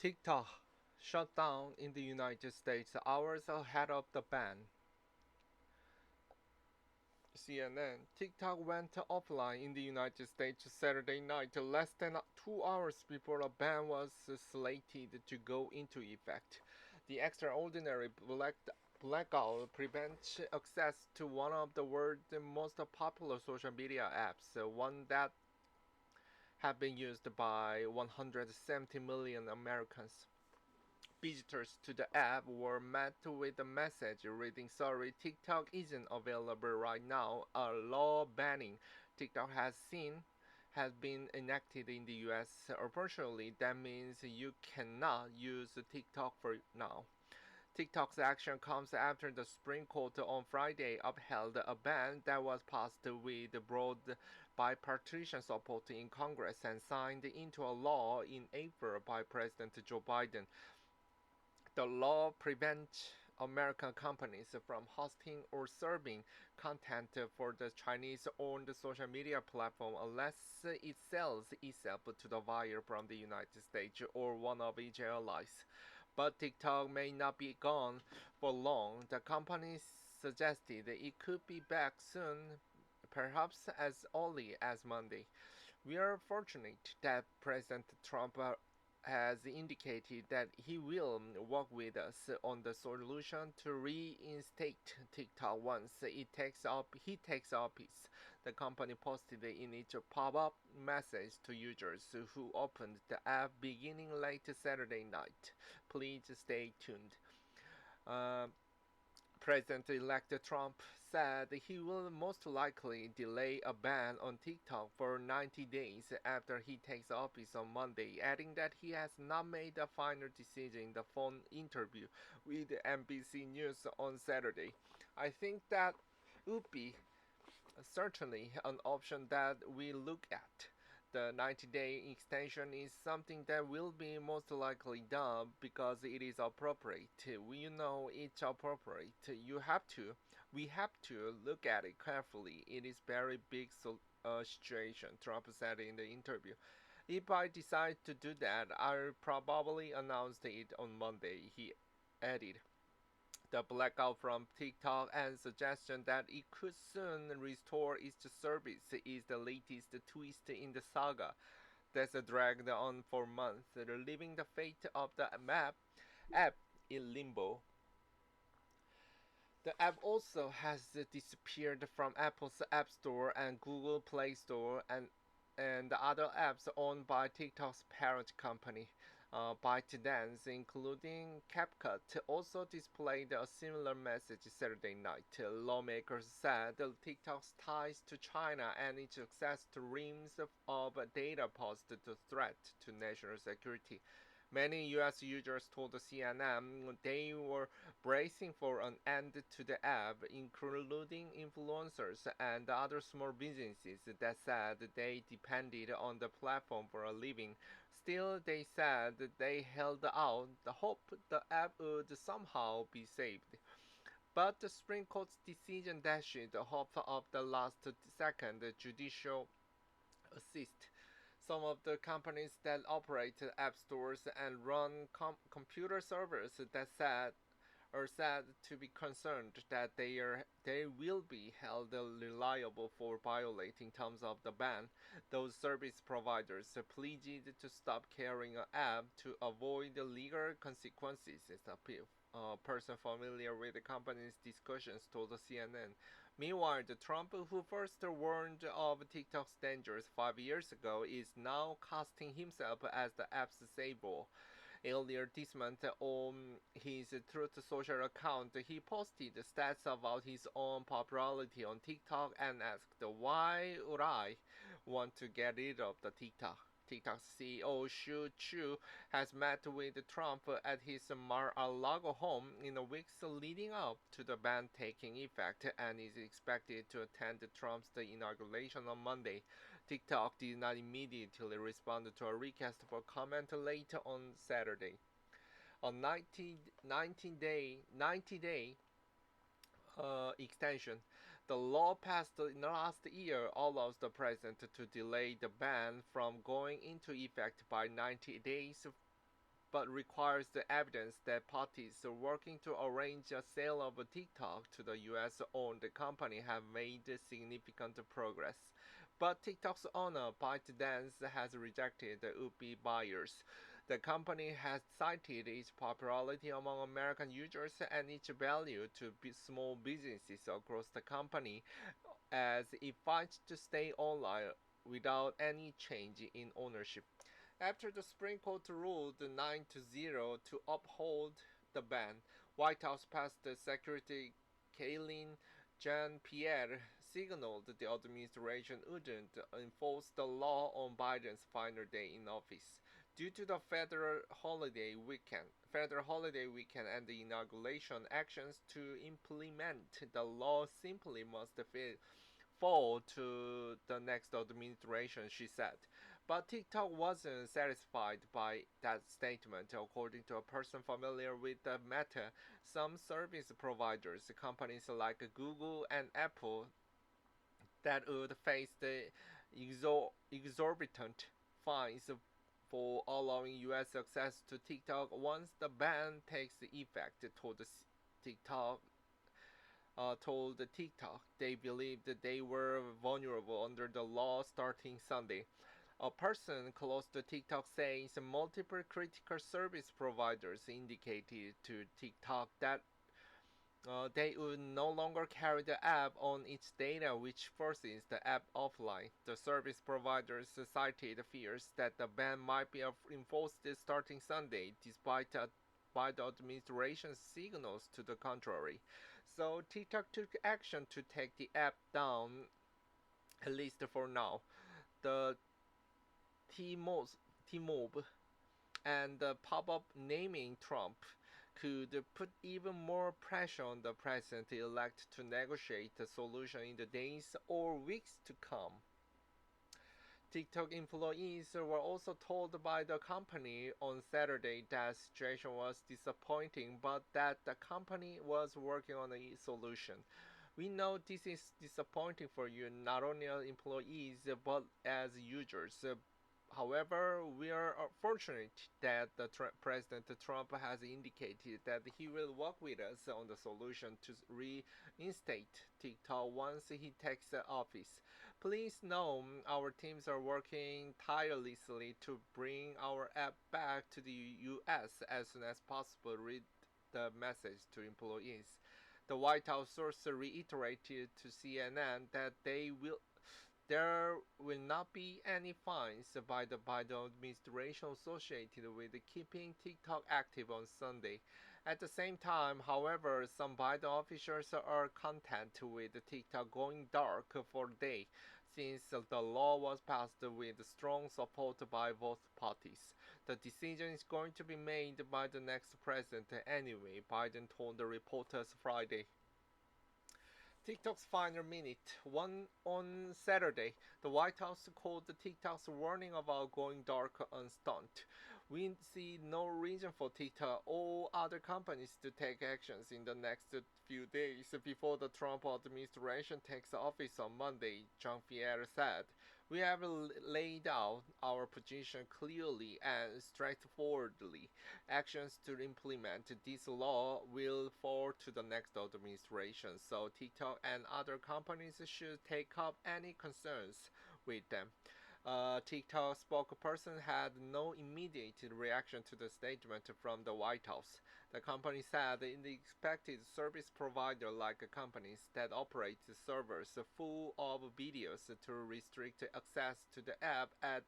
TikTok shut down in the United States hours ahead of the ban. CNN. TikTok went offline in the United States Saturday night, less than 2 hours before a ban was slated to go into effect. The extraordinary blackout prevents access to one of the world's most popular social media apps, one that have been used by 170 million Americans. Visitors to the app were met with a message reading, "Sorry, TikTok isn't available right now." A law banning TikTok has been enacted in the US. Unfortunately, that means you cannot use TikTok for now. TikTok's action comes after the Supreme Court on Friday upheld a ban that was passed with broad bipartisan support in Congress and signed into a law in April by President Joe Biden. The law prevents American companies from hosting or serving content for the Chinese-owned social media platform unless it sells itself to the buyer from the United States or one of its allies. But TikTok may not be gone for long. The company suggested it could be back soon, perhaps as early as Monday. We are fortunate that President Trump has indicated that he will work with us on the solution to reinstate TikTok once he takes office. The company posted in its pop-up message to users who opened the app beginning late Saturday night. Please stay tuned. Uh, President-elect Trump said he will most likely delay a ban on TikTok for 90 days after he takes office on Monday, adding that he has not made a final decision in the phone interview with NBC News on Saturday. "I think that would be certainly an option that we look at. The 90-day extension is something that will be most likely done because it is appropriate. We know it's appropriate. We have to look at it carefully. It is very big situation," Trump said in the interview. "If I decide to do that, I'll probably announce it on Monday," he added. The blackout from TikTok and suggestion that it could soon restore its service is the latest twist in the saga that's dragged on for months, leaving the fate of the app in limbo. The app also has disappeared from Apple's App Store and Google Play Store and other apps owned by TikTok's parent company, ByteDance, including CapCut, also displayed a similar message Saturday night. Lawmakers said TikTok's ties to China and its access to reams of data posed a threat to national security. Many U.S. users told CNN they were bracing for an end to the app, including influencers and other small businesses that said they depended on the platform for a living. Still, they said they held out the hope the app would somehow be saved. But the Supreme Court's decision dashed the hope of the last-second judicial assist. Some of the companies that operate app stores and run computer servers are said to be concerned that they will be held liable for violating terms of the ban. Those service providers pleaded to stop carrying an app to avoid legal consequences. A person familiar with the company's discussions told CNN. Meanwhile, the Trump who first warned of TikTok's dangers 5 years ago is now casting himself as the app's savior. Earlier this month, on his Truth Social account, he posted stats about his own popularity on TikTok and asked, "Why would I want to get rid of the TikTok?" TikTok's CEO Shu Chu has met with Trump at his Mar-a-Lago home in the weeks leading up to the ban taking effect and is expected to attend Trump's inauguration on Monday. TikTok did not immediately respond to a request for comment later on Saturday. A 90-day extension. The law passed last year allows the president to delay the ban from going into effect by 90 days, but requires the evidence that parties working to arrange a sale of TikTok to the US-owned company have made significant progress. But TikTok's owner, ByteDance, has rejected the would-be buyers. The company has cited its popularity among American users and its value to small businesses across the company as it fights to stay online without any change in ownership. After the Supreme Court ruled 9-0 to uphold the ban, White House passed Secretary Kaylin Jean-Pierre signaled the administration wouldn't enforce the law on Biden's final day in office. Due to the federal holiday weekend and the inauguration, actions to implement the law simply must fall to the next administration, she said. But TikTok wasn't satisfied by that statement. According to a person familiar with the matter, some service providers, companies like Google and Apple, that would face the exorbitant fines for allowing US access to TikTok once the ban takes effect, TikTok told TikTok they believed that they were vulnerable under the law starting Sunday. A person close to TikTok says multiple critical service providers indicated to TikTok that they would no longer carry the app on its data, which forces the app offline. The service providers cited fears that the ban might be enforced starting Sunday, despite the administration's signals to the contrary. So TikTok took action to take the app down, at least for now. The T-Mob and the pop-up naming Trump could put even more pressure on the president-elect to negotiate a solution in the days or weeks to come. TikTok employees were also told by the company on Saturday that the situation was disappointing, but that the company was working on a solution. We know this is disappointing for you, not only as employees, but as users. However, we are fortunate that President Trump has indicated that he will work with us on the solution to reinstate TikTok once he takes office. Please know our teams are working tirelessly to bring our app back to the US as soon as possible, read the message to employees. The White House source reiterated to CNN that there will not be any fines by the Biden administration associated with keeping TikTok active on Sunday. At the same time, however, some Biden officials are content with TikTok going dark for a day, since the law was passed with strong support by both parties. The decision is going to be made by the next president anyway, Biden told the reporters Friday. TikTok's final minute. One on Saturday, the White House called TikTok's warning about going dark a stunt. We see no reason for TikTok or other companies to take actions in the next few days before the Trump administration takes office on Monday, Jean-Pierre said. We have laid out our position clearly and straightforwardly. Actions to implement this law will fall to the next administration, so TikTok and other companies should take up any concerns with them. TikTok spokesperson had no immediate reaction to the statement from the White House. The company said it expected service provider like companies that operate servers full of videos to restrict access to the app at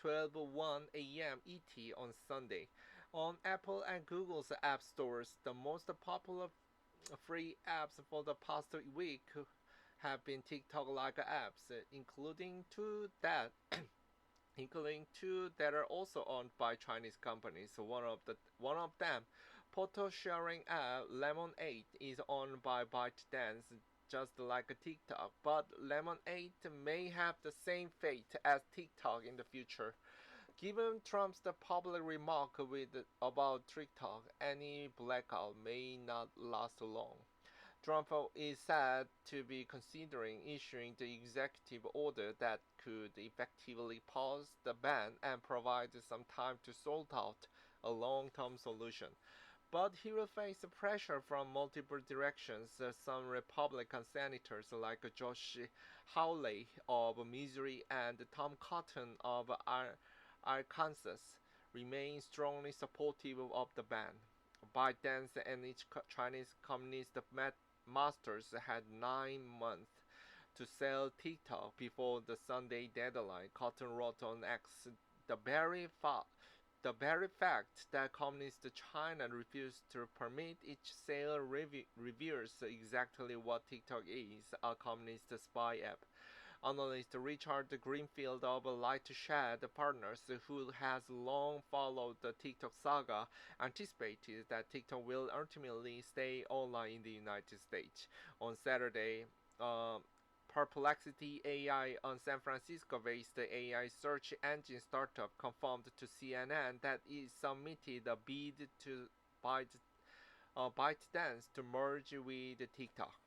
12:01 a.m. ET on Sunday. On Apple and Google's app stores, the most popular free apps for the past week have been TikTok-like apps, including two that are also owned by Chinese companies. One of them, photo sharing app Lemonade, is owned by ByteDance, just like TikTok. But Lemonade may have the same fate as TikTok in the future. Given Trump's public remark about TikTok, any blackout may not last long. Trump is said to be considering issuing the executive order that could effectively pause the ban and provide some time to sort out a long-term solution. But he will face pressure from multiple directions. Some Republican senators like Josh Hawley of Missouri and Tom Cotton of Arkansas remain strongly supportive of the ban. ByteDance and its Chinese Communist masters had 9 months to sell TikTok before the Sunday deadline. Cotton wrote on X, the very the very fact that Communist China refused to permit each sale reveals exactly what TikTok is, a communist spy app. Analyst Richard Greenfield of Lightshed Partners, who has long followed the TikTok saga, anticipated that TikTok will ultimately stay online in the United States. On Saturday, uh, Perplexity AI, a San Francisco-based AI search engine startup, confirmed to CNN that it submitted a bid to ByteDance to merge with TikTok.